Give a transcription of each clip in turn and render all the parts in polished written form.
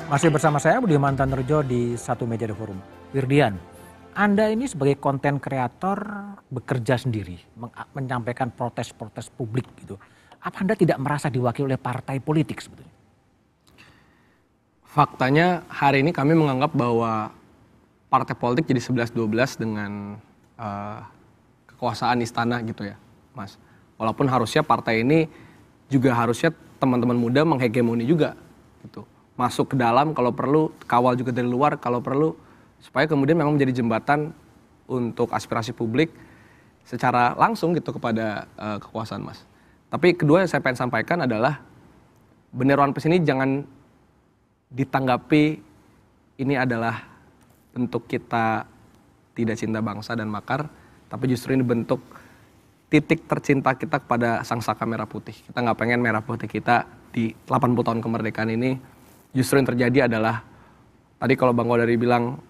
Masih bersama saya Budi Mantanrejo di Satu Meja The Forum. Wirdian, Anda ini sebagai konten kreator bekerja sendiri, menyampaikan protes-protes publik gitu. Apa Anda tidak merasa diwakili oleh partai politik sebetulnya? Faktanya hari ini kami menganggap bahwa partai politik jadi 11-12 dengan kekuasaan istana gitu ya, Mas. Walaupun harusnya partai ini juga harusnya teman-teman muda menghegemoni juga gitu. Masuk ke dalam kalau perlu, kawal juga dari luar kalau perlu, supaya kemudian memang menjadi jembatan untuk aspirasi publik secara langsung gitu kepada kekuasaan, Mas. Tapi kedua yang saya pengen sampaikan adalah bendera One Piece ini jangan ditanggapi ini adalah bentuk kita tidak cinta bangsa dan makar, tapi justru ini bentuk titik tercinta kita kepada sang saka merah putih. Kita nggak pengen merah putih kita di 80 tahun kemerdekaan ini. Justru yang terjadi adalah, tadi kalau Bang Kodari bilang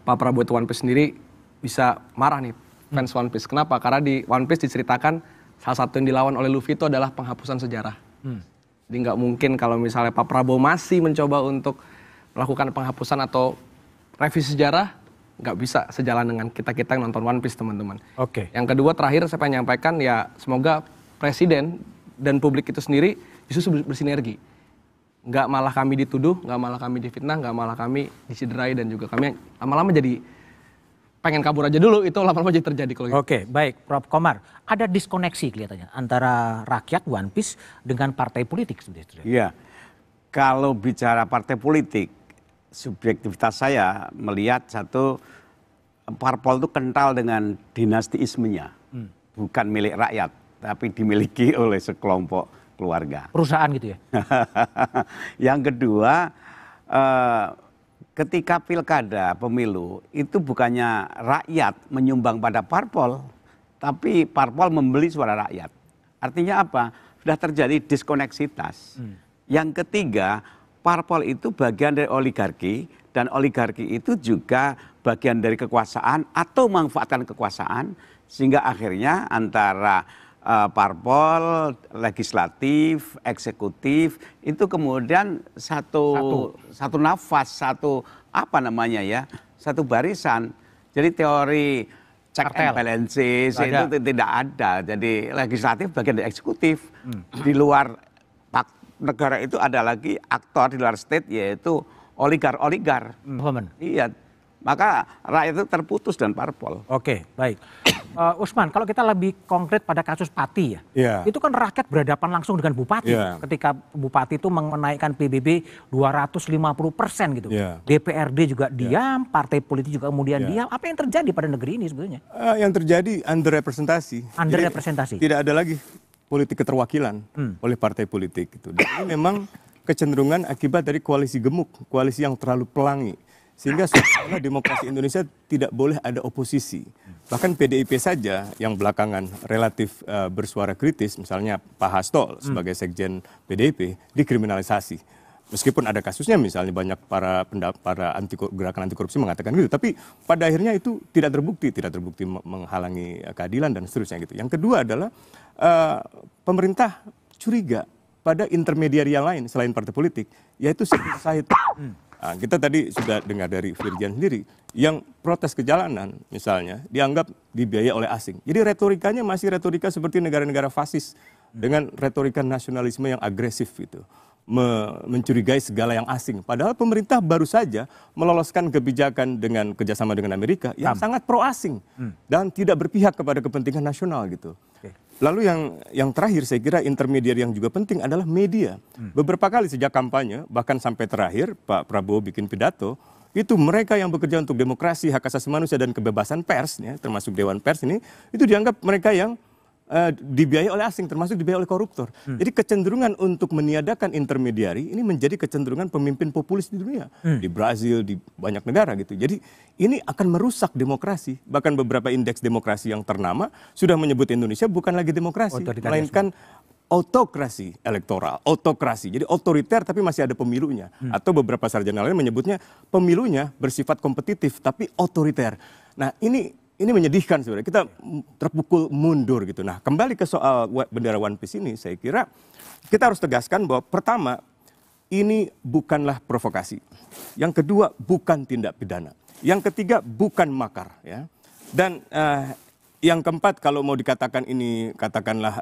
Pak Prabowo itu One Piece sendiri, bisa marah nih fans One Piece. Kenapa? Karena di One Piece diceritakan salah satu yang dilawan oleh Luffy itu adalah penghapusan sejarah. Jadi nggak mungkin kalau misalnya Pak Prabowo masih mencoba untuk melakukan penghapusan atau revisi sejarah, nggak bisa sejalan dengan kita-kita yang nonton One Piece, teman-teman. Oke. Yang kedua, terakhir saya pengen nyampaikan ya, semoga Presiden dan publik itu sendiri justru bersinergi. Nggak malah kami dituduh, nggak malah kami difitnah, nggak malah kami disiderai, dan juga kami lama-lama jadi pengen kabur aja dulu, itu lama-lama jadi terjadi kalau gitu. Oke, baik Prof. Komar. Ada diskoneksi kelihatannya antara rakyat One Piece dengan partai politik sebetulnya. Iya, kalau bicara partai politik, subjektivitas saya melihat satu, parpol itu kental dengan dinastiismenya, bukan milik rakyat, tapi dimiliki oleh sekelompok keluarga. Perusahaan gitu ya? Yang kedua, ketika pilkada pemilu itu bukannya rakyat menyumbang pada parpol, tapi parpol membeli suara rakyat. Artinya apa? Sudah terjadi diskoneksitas. Yang ketiga, parpol itu bagian dari oligarki, dan oligarki itu juga bagian dari kekuasaan atau memanfaatkan kekuasaan, sehingga akhirnya antara parpol, legislatif, eksekutif itu kemudian satu nafas, satu satu barisan. Jadi teori check and balances itu tidak ada. Jadi legislatif bagian dari eksekutif. Di luar negara itu ada lagi aktor di luar state, yaitu oligar. Iya. Maka rakyat itu terputus dan parpol. Oke, baik. Usman, kalau kita lebih konkret pada kasus Pati ya, itu kan rakyat berhadapan langsung dengan Bupati. Ketika Bupati itu menaikkan PBB 250% gitu. DPRD juga diam, partai politik juga kemudian diam. Apa yang terjadi pada negeri ini sebetulnya? Yang terjadi underrepresentasi. Underrepresentasi. Tidak ada lagi politik keterwakilan oleh partai politik gitu. Dan ini memang kecenderungan akibat dari koalisi gemuk, koalisi yang terlalu pelangi. Sehingga seolah demokrasi Indonesia tidak boleh ada oposisi. Bahkan PDIP saja yang belakangan relatif bersuara kritis, misalnya Pak Hasto sebagai sekjen PDIP, dikriminalisasi. Meskipun ada kasusnya, misalnya banyak para gerakan anti korupsi mengatakan gitu. Tapi pada akhirnya itu tidak terbukti menghalangi keadilan dan seterusnya gitu. Yang kedua adalah pemerintah curiga pada intermediari yang lain selain partai politik, yaitu civil society. Nah, kita tadi sudah dengar dari Wirdian sendiri, yang protes ke jalanan misalnya dianggap dibiayai oleh asing. Jadi retorikanya masih retorika seperti negara-negara fasis dengan retorika nasionalisme yang agresif gitu. Mencurigai segala yang asing. Padahal pemerintah baru saja meloloskan kebijakan dengan kerjasama dengan Amerika yang sangat pro asing dan tidak berpihak kepada kepentingan nasional gitu. Lalu yang terakhir saya kira intermediari yang juga penting adalah media. Beberapa kali sejak kampanye, bahkan sampai terakhir Pak Prabowo bikin pidato, itu mereka yang bekerja untuk demokrasi, hak asasi manusia dan kebebasan pers, ya, termasuk Dewan Pers ini, itu dianggap mereka yang dibiayai oleh asing, termasuk dibiayai oleh koruptor. Jadi kecenderungan untuk meniadakan intermediari ini menjadi kecenderungan pemimpin populis di dunia. Di Brazil, di banyak negara gitu. Jadi ini akan merusak demokrasi. Bahkan beberapa indeks demokrasi yang ternama sudah menyebut Indonesia bukan lagi demokrasi, melainkan autokrasi elektoral, autokrasi. Jadi otoriter tapi masih ada pemilunya. Atau beberapa sarjana lain menyebutnya pemilunya bersifat kompetitif tapi otoriter. Nah ini menyedihkan sebenarnya, kita terpukul mundur gitu. Nah kembali ke soal bendera One Piece ini, saya kira kita harus tegaskan bahwa pertama, ini bukanlah provokasi. Yang kedua, bukan tindak pidana. Yang ketiga, bukan makar. Ya. Dan yang keempat, kalau mau dikatakan ini katakanlah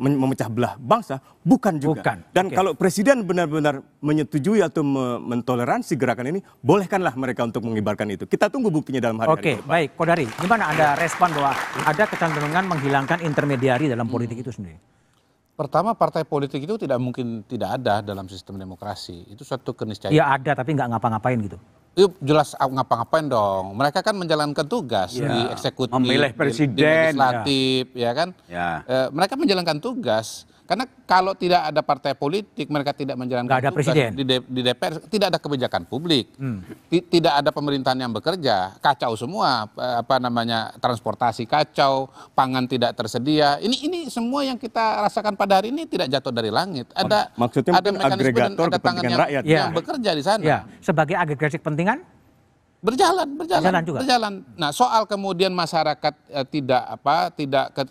memecah belah bangsa, bukan juga. Bukan. Dan kalau presiden benar-benar menyetujui atau mentoleransi gerakan ini, bolehkanlah mereka untuk mengibarkan itu. Kita tunggu buktinya dalam hari-hari Oke, depan. baik. Kodari, gimana Anda respon bahwa ada kecenderungan menghilangkan intermediari dalam politik itu sendiri? Pertama, partai politik itu tidak mungkin tidak ada dalam sistem demokrasi. Itu suatu keniscayaan. Ya ada, tapi nggak ngapa-ngapain gitu. Itu jelas ngapa-ngapain dong. Mereka kan menjalankan tugas di eksekutif, memilih di presiden, legislatif, ya kan. Ya. Mereka menjalankan tugas. Karena kalau tidak ada partai politik, mereka tidak menjalankan Nggak ada tugas presiden. di DPR, tidak ada kebijakan publik, tidak ada pemerintahan yang bekerja, kacau semua, transportasi kacau, pangan tidak tersedia. Ini semua yang kita rasakan pada hari ini tidak jatuh dari langit. Ada Maksudnya ada mungkin mekanisme dan agregator ada tangan kepentingan rakyat. yang bekerja di sana. Ya, sebagai agregasi kepentingan? Berjalan juga. Nah, soal kemudian masyarakat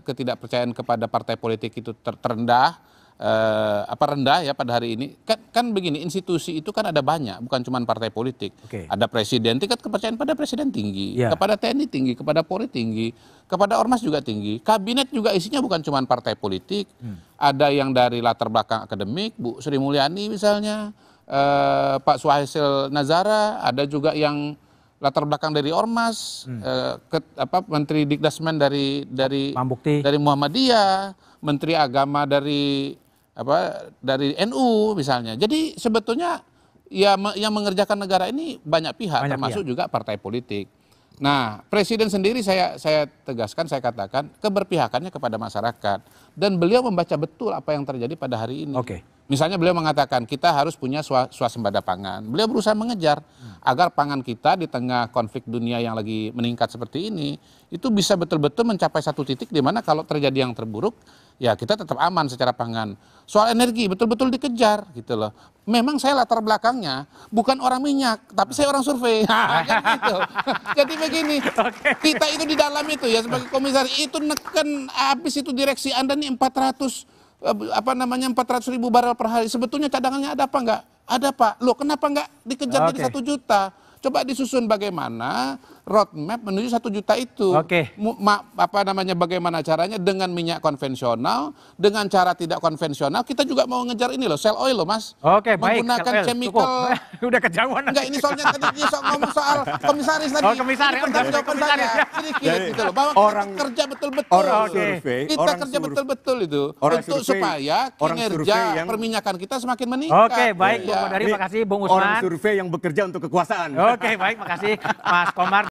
ketidakpercayaan kepada partai politik itu rendah ya pada hari ini. Kan begini, institusi itu kan ada banyak, bukan cuma partai politik. Oke. Ada presiden, tingkat kepercayaan pada presiden tinggi, Ya. kepada TNI tinggi, kepada Polri tinggi, kepada Ormas juga tinggi. Kabinet juga isinya bukan cuma partai politik. Ada yang dari latar belakang akademik, Bu Sri Mulyani misalnya, Pak Suhasil Nazara, ada juga yang latar belakang dari Ormas, Menteri Dikdasmen dari Pambukti. dari Muhammadiyah, Menteri Agama dari NU misalnya. Jadi sebetulnya yang mengerjakan negara ini banyak pihak, termasuk juga partai politik. Nah, presiden sendiri saya tegaskan, saya katakan keberpihakannya kepada masyarakat dan beliau membaca betul apa yang terjadi pada hari ini. Oke. Misalnya beliau mengatakan kita harus punya swasembada pangan. Beliau berusaha mengejar agar pangan kita di tengah konflik dunia yang lagi meningkat seperti ini itu bisa betul-betul mencapai satu titik di mana kalau terjadi yang terburuk ya kita tetap aman secara pangan. Soal energi betul-betul dikejar gitu loh. Memang saya latar belakangnya bukan orang minyak, tapi saya orang survei. Kan gitu. Jadi begini, kita itu di dalam itu ya sebagai komisaris itu neken habis itu direksi Anda nih 400.000 barel per hari. Sebetulnya cadangannya ada apa enggak? Ada Pak. Loh kenapa enggak dikejar jadi 1 juta? Coba disusun bagaimana roadmap menuju 1 juta itu. Oke. Bagaimana caranya dengan minyak konvensional, dengan cara tidak konvensional. Kita juga mau ngejar ini loh, Shell Oil loh Mas. Oke, baik. Menggunakan Shell Oil, chemical. Udah kejauhan. Enggak, ini soalnya tadi dia ngomong soal komisaris tadi. Oh, komisaris. Ini pertanggungjawaban saya sedikit gitu loh. Bahwa Orang- kita kerja betul-betul. orang survei, Kita orang kerja survei. betul-betul itu. Orang Untuk survei- supaya orang kinerja survei yang- perminyakan kita semakin meningkat. Oke, baik. Iya. Bung Kodari, Ini makasih. Bung orang Usman. survei yang bekerja untuk kekuasaan. Oke, baik. Makasih Mas Komar.